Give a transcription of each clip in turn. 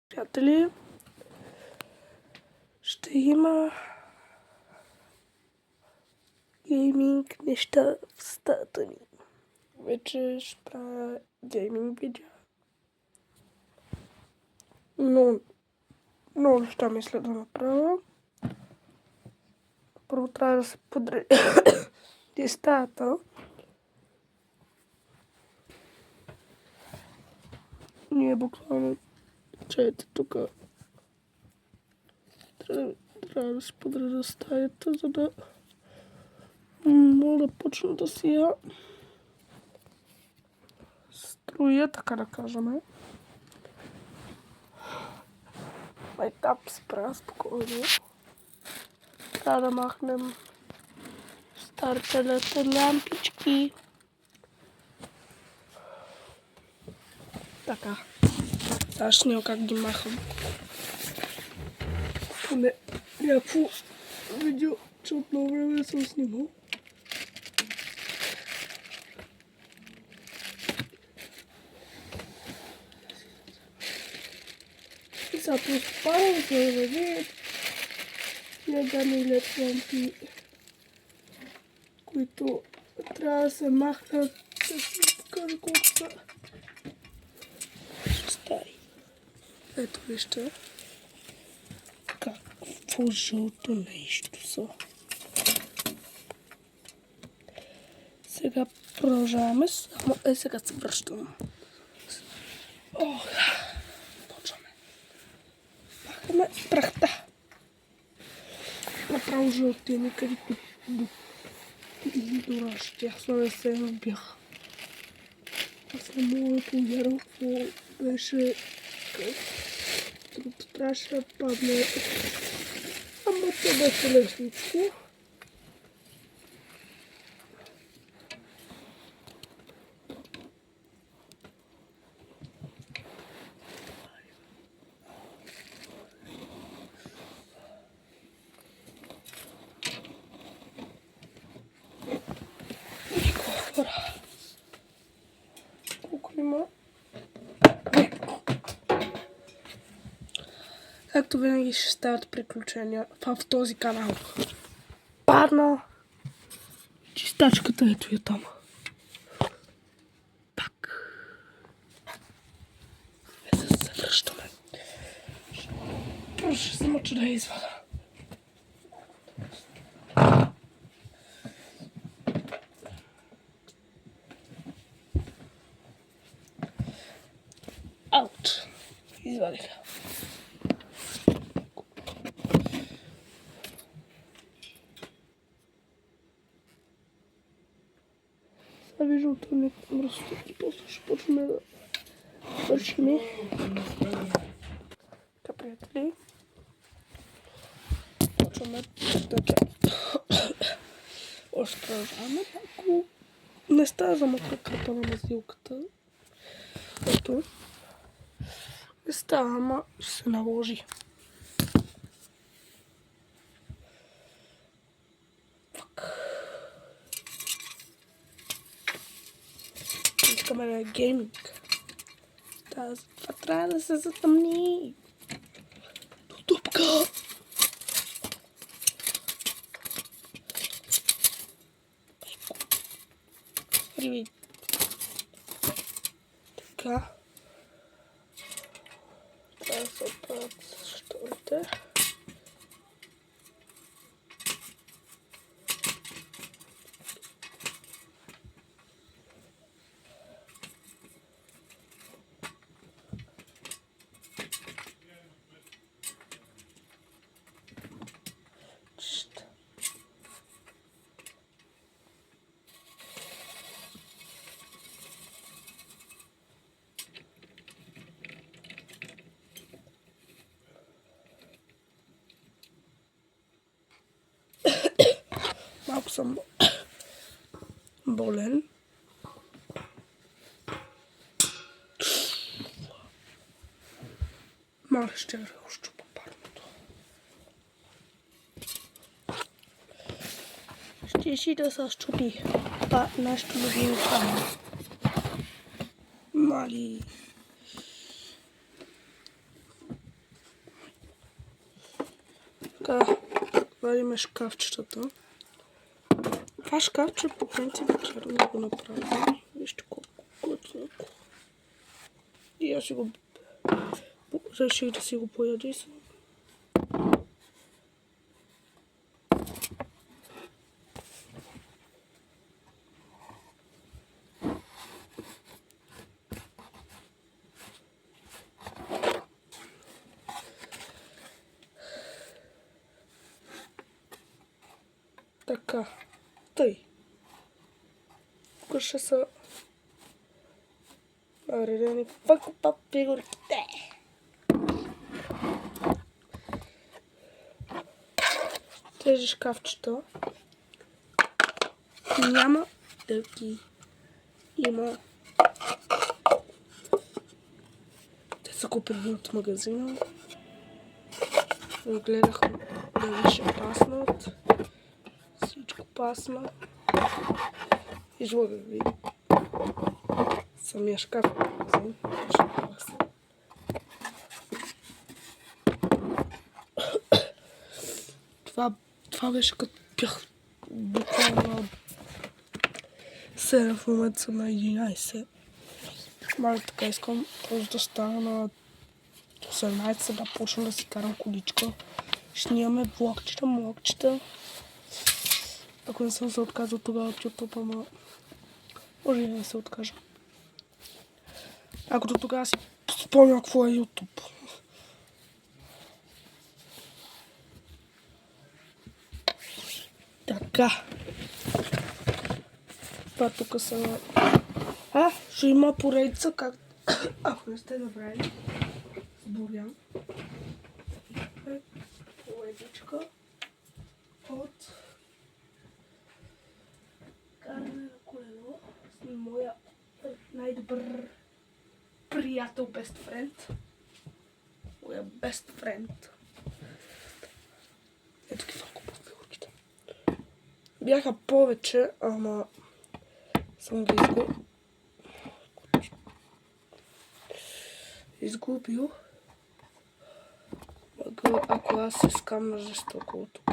Приятели, ще има гейминг неща в стаята ни. Вече ще правя гейминг видео. Но много неща мисля да направя. Първо трябва да се подреди стаята. Ние буквално чуете тук. Трябва да се подреда стаята, за да мога да почна да си я строя, така да кажем. Етап се правя спокойно. Трябва да махнем стартелите лямпички. Така. Аз ще няма как ги махам. Поне някакво видео, че от много време съм снимал. И сега просто парам, за да видят ядани лед лампи, които трябва да се махнат. Ще покажа колко са стари. Ето вижте. Какво жълто нещо са. Сега продължаваме. Само сега се връщам. Почваме. Махаме прахта. Направо жълтини, където доращи. Аз не се бях. Аз не мога да повярвам какво беше. Другото трябваше да падне. Ама това беше лесничко. Колко има? Както винаги ще стават приключения в този канал. Падна чистачката, ето я там. Пак. Се връщаме. Ще се мъча да я извада. Аут. Извадиха. Сега виждам това някакво расте. После ще почваме да вършим. Така, приятели. Почваме така. Още продължаваме. Ако не става за мъка кръпа на мазилката. Ето. Не става, ама ще се наложи. Искаме да е гейминг. Това трябва да се затъмни. До дупка. Привет. Така. Трябва да се оправят шторите. Малко съм болен. Мале ще разчупа парното. Ще да се счупи нашето любимо парно. Мали. Така, вадиме шкафчетата. Това шкафче по принцип вчера не го направим. Вижте колко готино. И аз си го реших да си го поядисам. Така, тъй. Тук ще са наредени фигурите. Тези шкафчета няма дъвки. Има. Те са купени от магазина. Гледахме дали ще паснат. Всичко пасна. Излагах ви. Самия шкаф в магазин. Това беше като бях буквално 7, в момента съм на 11. Мали така искам просто да стана на 18, да почна да си карам количка. Ще имаме влогчета, млогчета. Ако не съм се отказал тогава от YouTube, ама може и да не се откажа. Ако до тогава си спомня какво е YouTube. Така. Това тук са... ще има поредица, как... Ако не сте забравили. С бурян. Поредичка от... Каране на колело с моя най-добър приятел, best friend. Моя best friend. Ето какви купах фигурките. Бяха повече, ама съм ги изгубил. Ако аз се скамна жестоко от тук.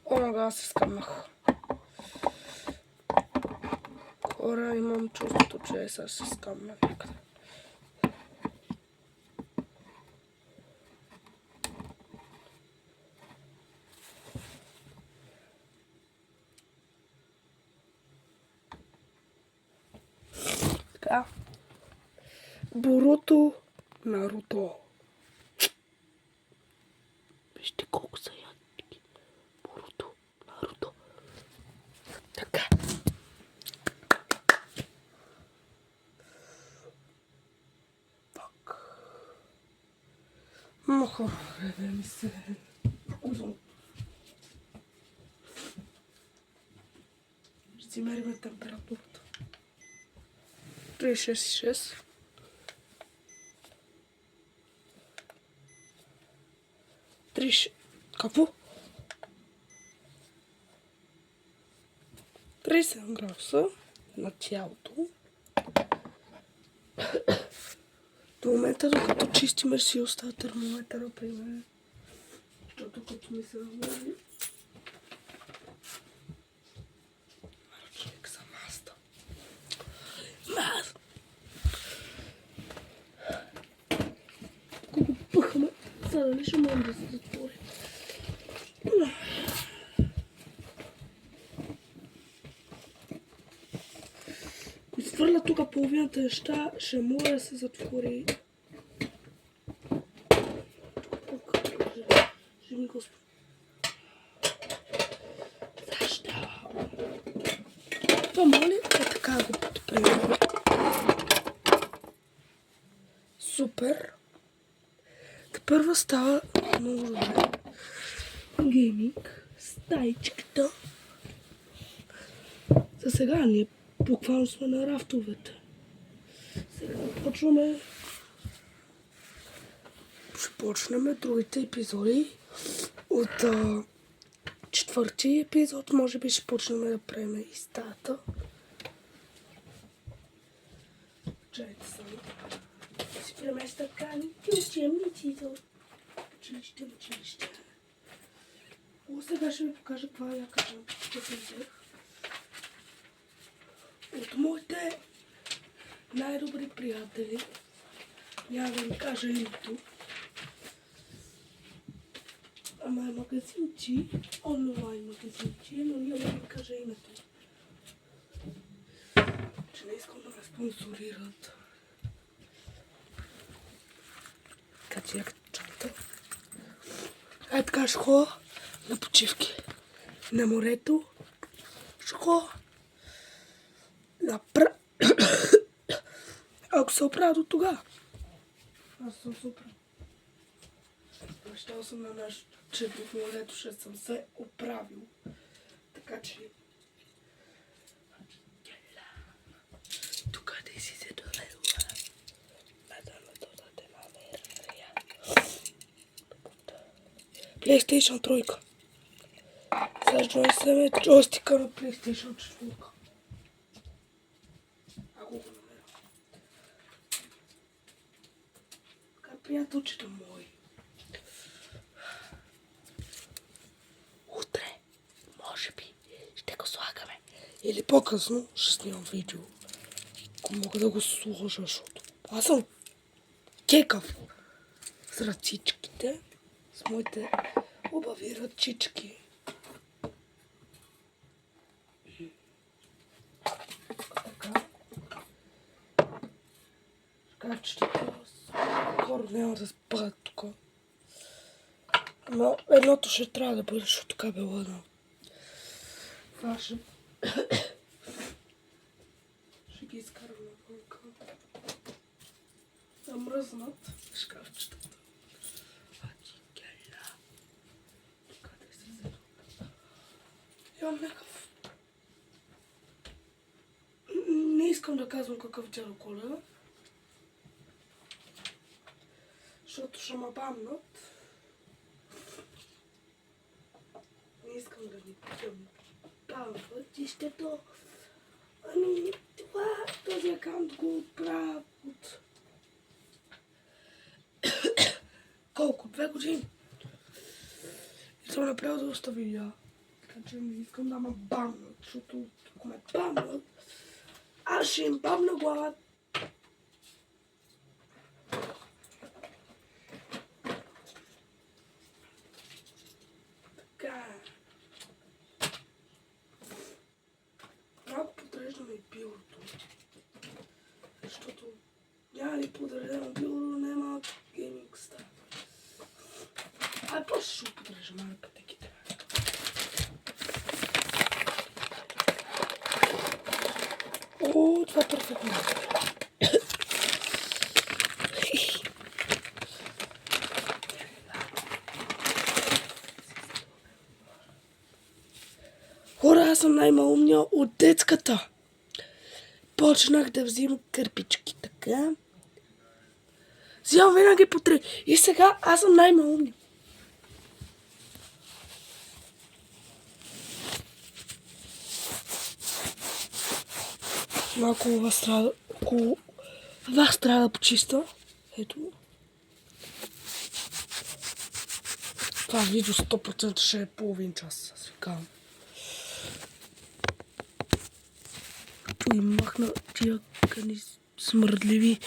Омага, аз се скамнах. Хора, имам чувството, че сега се скамна някъде. Така. Боруто Наруто. Вижте колко са ядки. Боруто Наруто. Така. Пак. Много време ми се. Ще си мерим температурата. 36,6. Какво? 37 градуса на тялото. До момента, докато чистиме, си остава термометъра при мен. Защото като ми се намери... Човек за маста. Ако го пъхаме, сега дали ще можем да се затвори. Ако изхвърля тук половината неща, ще може да се затвори. Жени Господи. Защо? Това моли е така го подпрема. Супер. Първо става много добре. Гейминг. Стайчката. За сега ние буквално сме на рафтовете. Сега почваме. Ще почнем другите епизоди. От четвърти епизод може би ще почнем да правим и стата. Чайте само. Си преместа каните учебници за училище. Сега ще ви покажа това яка чантичка си взех. От моите най-добри приятели. Няма да ви кажа името. Ама е магазинчи, онлайн магазинчи, но няма да ви кажа името. Че не искам да ме спонсорират. Така че яка чанта. Ай така ще ходя на почивки. На морето. Ще ходя. Ако се оправя до тогава. Аз съм супер. Обещал съм на нашето, че в морето ще съм се оправил. Така че... Тук да си се довела. PlayStation 3. Сега ще вземе джойстика на PlayStation 4. Ако го намеря. Така, приятелчета мои. Утре, може би, ще го слагаме. Или по-късно ще снимам видео. Ако мога да го сложа, защото аз съм кекав с ръцичките. С моите хубави ръчички. Така. Шкафчетата скоро няма да спадат тук. Но едното ще трябва да бъде, защото кабела на фашен. Ще ги изкарам навънка. Да мръзнат шкафчетата. Имам някакъв... Не искам да казвам какъв Дядо Коледа. Защото ще ме бамнат. Не искам да ни бамват и ще то... Ами, този акаунт го правя от... Колко? 2 години. И съм направил доста видеа. Така че не искам да ме бамнат, защото ако ме бамнат, аз ще им бамна главата. Така. Малко подреждаме и билото. Защото няма ли подредено било, няма гейминг стар. Ай, после ще подрежа малко пътеките. О, това е перфектно. Хора, аз съм най-малумния от детската. Почнах да взимам кърпички, така. Взимам винаги по 3. И сега аз съм най-малумния. Малко вас трябва да почиста. Ето. Това видео 100% ще е половин час. Аз ви казвам. И махна тия къни смърдливи